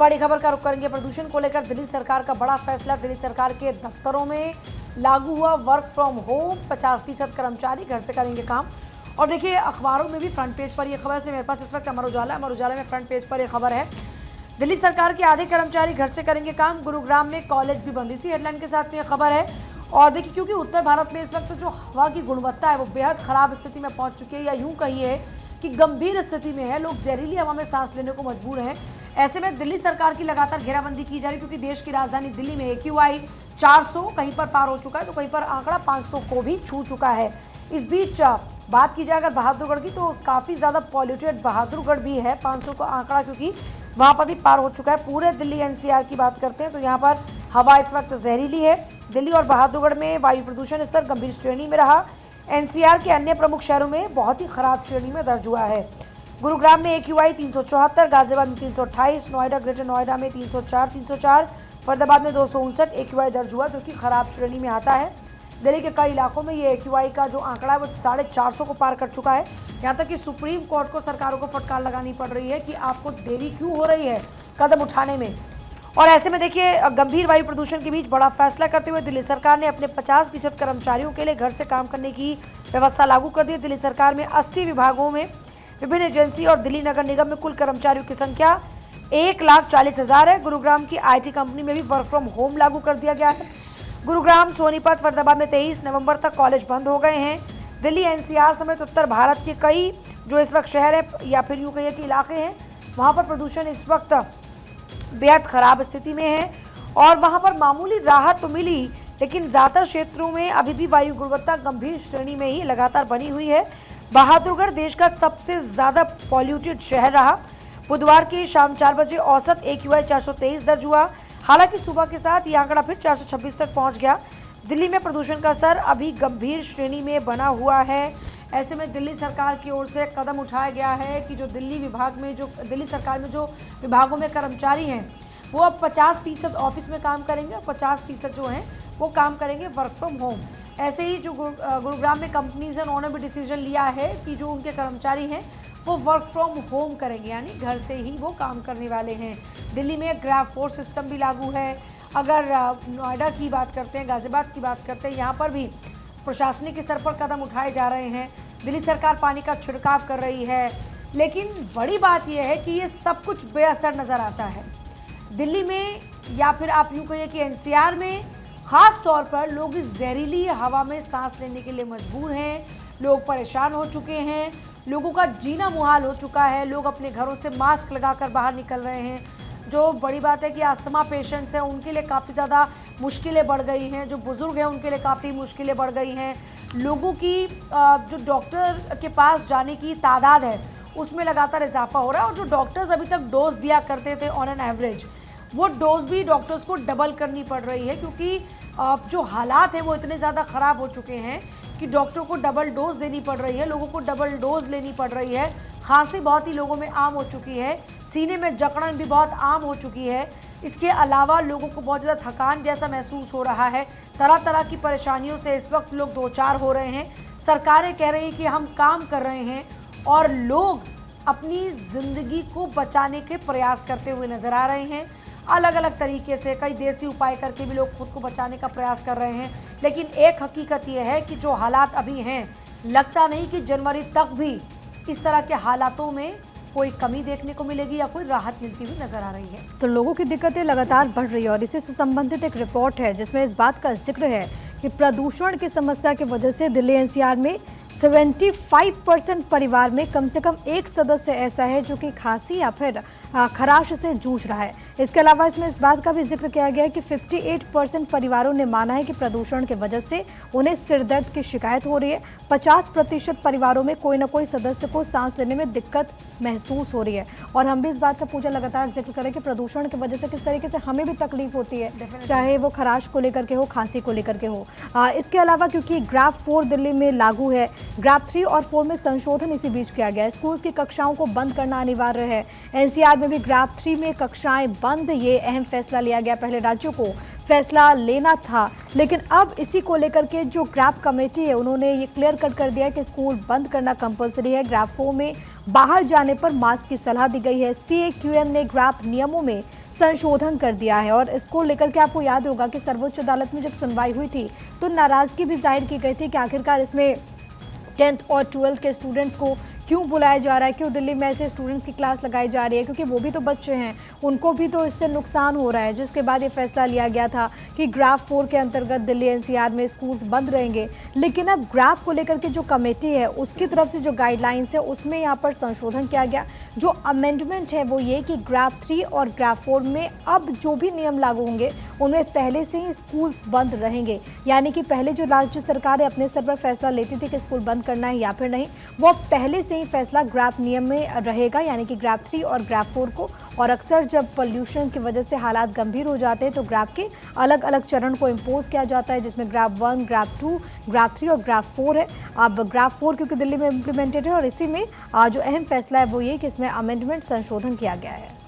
बड़ी खबर का रुख करेंगे। प्रदूषण को लेकर दिल्ली सरकार का बड़ा फैसला। दिल्ली सरकार के दफ्तरों में लागू हुआ वर्क फ्रॉम होम। 50% कर्मचारी घर से करेंगे काम। और देखिए अखबारों में भी फ्रंट पेज पर यह खबर है। मेरे पास इस वक्त अमर उजाला में फ्रंट पेज पर यह खबर है, दिल्ली सरकार के आधे कर्मचारी घर से करेंगे काम। गुरुग्राम में कॉलेज भी बंद, इसी हेडलाइन के साथ में यह खबर है। और देखिए क्योंकि उत्तर भारत में इस वक्त जो हवा की गुणवत्ता है वो बेहद खराब स्थिति में पहुंच चुकी है, या यूं कहिए कि गंभीर स्थिति में है। लोग जहरीली हवा में सांस लेने को मजबूर हैं। ऐसे में दिल्ली सरकार की लगातार घेराबंदी की जा रही, क्योंकि देश की राजधानी दिल्ली में AQI 400 कहीं पर पार हो चुका है, तो कहीं पर आंकड़ा 500 को भी छू चुका है। इस बीच बात की जाए अगर बहादुरगढ़ की, तो काफ़ी ज़्यादा पॉल्यूटेड बहादुरगढ़ भी है। 500 का आंकड़ा क्योंकि वहाँ पर भी पार हो चुका है। पूरे दिल्ली NCR की बात करते हैं तो यहाँ पर हवा इस वक्त जहरीली है। दिल्ली और बहादुरगढ़ में वायु प्रदूषण स्तर गंभीर श्रेणी में रहा। NCR के अन्य प्रमुख शहरों में बहुत ही खराब श्रेणी में दर्ज हुआ है। गुरुग्राम में AQI 374, गाजियाबाद में 328, नोएडा ग्रेटर नोएडा में 304, फरीदाबाद में 259 AQI दर्ज हुआ, जो कि खराब श्रेणी में आता है। दिल्ली के कई इलाकों में ये AQI का जो आंकड़ा है वो 450 को पार कर चुका है। यहाँ तक कि सुप्रीम कोर्ट को सरकारों को फटकार लगानी पड़ रही है कि आपको देरी क्यों हो रही है कदम उठाने में। और ऐसे में देखिए गंभीर वायु प्रदूषण के बीच बड़ा फैसला करते हुए दिल्ली सरकार ने अपने 50% कर्मचारियों के लिए घर से काम करने की व्यवस्था लागू कर दी है। दिल्ली सरकार में 80 विभागों में विभिन्न एजेंसी और दिल्ली नगर निगम में कुल कर्मचारियों की संख्या 1,40,000 है। गुरुग्राम की IT कंपनी में भी वर्क फ्रॉम होम लागू कर दिया गया है। गुरुग्राम, सोनीपत, फरीदाबाद में 23 नवंबर तक कॉलेज बंद हो गए हैं। दिल्ली NCR समेत उत्तर भारत के कई जो इस वक्त शहर है या फिर यूँ कहिए कि इलाके हैं, वहाँ पर प्रदूषण इस वक्त बेहद खराब स्थिति में है। और वहाँ पर मामूली राहत तो मिली, लेकिन ज़्यादातर क्षेत्रों में अभी भी वायु गुणवत्ता गंभीर श्रेणी में ही लगातार बनी हुई है। बहादुरगढ़ देश का सबसे ज़्यादा पॉल्यूटेड शहर रहा। बुधवार की शाम 4 बजे औसत AQI 423 दर्ज हुआ। हालांकि सुबह के साथ ये आंकड़ा फिर 426 तक पहुंच गया। दिल्ली में प्रदूषण का स्तर अभी गंभीर श्रेणी में बना हुआ है। ऐसे में दिल्ली सरकार की ओर से कदम उठाया गया है कि जो दिल्ली सरकार में जो विभागों में कर्मचारी हैं वो अब 50% ऑफिस में काम करेंगे और 50% जो हैं वो काम करेंगे वर्क फ्रॉम होम। ऐसे ही जो गुरुग्राम में कंपनीज हैं उन्होंने भी डिसीजन लिया है कि जो उनके कर्मचारी हैं वो वर्क फ्रॉम होम करेंगे, यानी घर से ही वो काम करने वाले हैं। दिल्ली में ग्रैब फोर्स सिस्टम भी लागू है। अगर नोएडा की बात करते हैं, गाजियाबाद की बात करते हैं, यहाँ पर भी प्रशासनिक स्तर पर कदम उठाए जा रहे हैं। दिल्ली सरकार पानी का छिड़काव कर रही है, लेकिन बड़ी बात यह है कि ये सब कुछ बेअसर नज़र आता है। दिल्ली में या फिर आप यूँ कहिए कि NCR में खास तौर पर लोग इस जहरीली हवा में सांस लेने के लिए मजबूर हैं। लोग परेशान हो चुके हैं, लोगों का जीना मुहाल हो चुका है। लोग अपने घरों से मास्क लगाकर बाहर निकल रहे हैं। जो बड़ी बात है कि अस्थमा पेशेंट्स हैं उनके लिए काफ़ी ज़्यादा मुश्किलें बढ़ गई हैं। जो बुज़ुर्ग हैं उनके लिए काफ़ी मुश्किलें बढ़ गई हैं। लोगों की जो डॉक्टर के पास जाने की तादाद है उसमें लगातार इजाफा हो रहा है। और जो डॉक्टर्स अभी तक डोज दिया करते थे ऑन एन एवरेज, वो डोज भी डॉक्टर्स को डबल करनी पड़ रही है, क्योंकि जो हालात हैं वो इतने ज़्यादा ख़राब हो चुके हैं कि डॉक्टर को डबल डोज देनी पड़ रही है, लोगों को डबल डोज लेनी पड़ रही है। खांसी बहुत ही लोगों में आम हो चुकी है, सीने में जकड़न भी बहुत आम हो चुकी है। इसके अलावा लोगों को बहुत ज़्यादा थकान जैसा महसूस हो रहा है। तरह तरह की परेशानियों से इस वक्त लोग दो चार हो रहे हैं। सरकारें कह रही हैं कि हम काम कर रहे हैं और लोग अपनी ज़िंदगी को बचाने के प्रयास करते हुए नज़र आ रहे हैं। अलग अलग तरीके से कई देसी उपाय करके भी लोग खुद को बचाने का प्रयास कर रहे हैं। लेकिन एक हकीकत यह है कि जो हालात अभी हैं, लगता नहीं कि जनवरी तक भी इस तरह के हालातों में कोई कमी देखने को मिलेगी या कोई राहत मिलती हुई नजर आ रही है। तो लोगों की दिक्कतें लगातार बढ़ रही है और इसी से संबंधित एक रिपोर्ट है जिसमें इस बात का जिक्र है कि प्रदूषण की समस्या की वजह से दिल्ली NCR में 75% परिवार में कम से कम एक सदस्य ऐसा है जो कि खांसी या फिर खराश से जूझ रहा है। इसके अलावा इसमें इस बात का भी जिक्र किया गया है कि 58% परिवारों ने माना है कि प्रदूषण की वजह से उन्हें सिर दर्द की शिकायत हो रही है। 50% परिवारों में कोई ना कोई सदस्य को सांस लेने में दिक्कत महसूस हो रही है। और हम भी इस बात का पूजा लगातार जिक्र करें कि प्रदूषण की वजह से किस तरीके से हमें भी तकलीफ होती है, चाहे वो खराश को लेकर के हो, खांसी को लेकर के हो। इसके अलावा क्योंकि ग्राफ 4 दिल्ली में लागू है, ग्राफ 3 और 4 में संशोधन इसी बीच किया गया है। स्कूल की कक्षाओं को बंद करना अनिवार्य है। NCR में भी ग्राफ 3 में कक्षाएं बंद, ये अहम फैसला लिया गया। पहले राज्यों को फैसला लेना था, लेकिन अब इसी को लेकर के जो ग्राफ कमेटी है उन्होंने ये क्लियर कट कर दिया है कि स्कूल बंद करना कंपलसरी है। ग्राफ 4 में बाहर जाने पर मास्क की सलाह दी गई है। CAQM ने ग्राफ नियमों में संशोधन कर दिया है। और इसको लेकर के आपको याद होगा कि सर्वोच्च अदालत में जब सुनवाई हुई थी तो नाराजगी भी जाहिर की गई थी कि आखिरकार इसमें 10th और 12th के स्टूडेंट्स को क्यों बुलाया जा रहा है, क्यों दिल्ली में ऐसे स्टूडेंट्स की क्लास लगाई जा रही है, क्योंकि वो भी तो बच्चे हैं, उनको भी तो इससे नुकसान हो रहा है। जिसके बाद ये फैसला लिया गया था कि ग्राफ 4 के अंतर्गत दिल्ली एनसीआर में स्कूल्स बंद रहेंगे। लेकिन अब ग्राफ को लेकर के जो कमेटी है उसकी तरफ से जो गाइडलाइंस है उसमें यहाँ पर संशोधन किया गया। जो अमेंडमेंट है वो ये कि ग्राफ 3 और ग्राफ 4 में अब जो भी नियम लागू होंगे उनमें पहले से ही स्कूल्स बंद रहेंगे। यानी कि पहले जो राज्य सरकार अपने स्तर पर फैसला लेती थी कि स्कूल बंद करना है या फिर नहीं, वो पहले से ही फैसला ग्राफ नियम में रहेगा, यानी कि ग्राफ 3 और ग्राफ 4 को। और अक्सर जब पोल्यूशन की वजह से हालात गंभीर हो जाते हैं तो ग्राफ के अलग अलग चरण को इम्पोज किया जाता है, जिसमें ग्राफ 1, ग्राफ 2, ग्राफ 3 और ग्राफ 4 है। अब ग्राफ 4 क्योंकि दिल्ली में इम्प्लीमेंटेड है और इसी में जो अहम फैसला है वो ये कि इसमें अमेंडमेंट संशोधन किया गया है।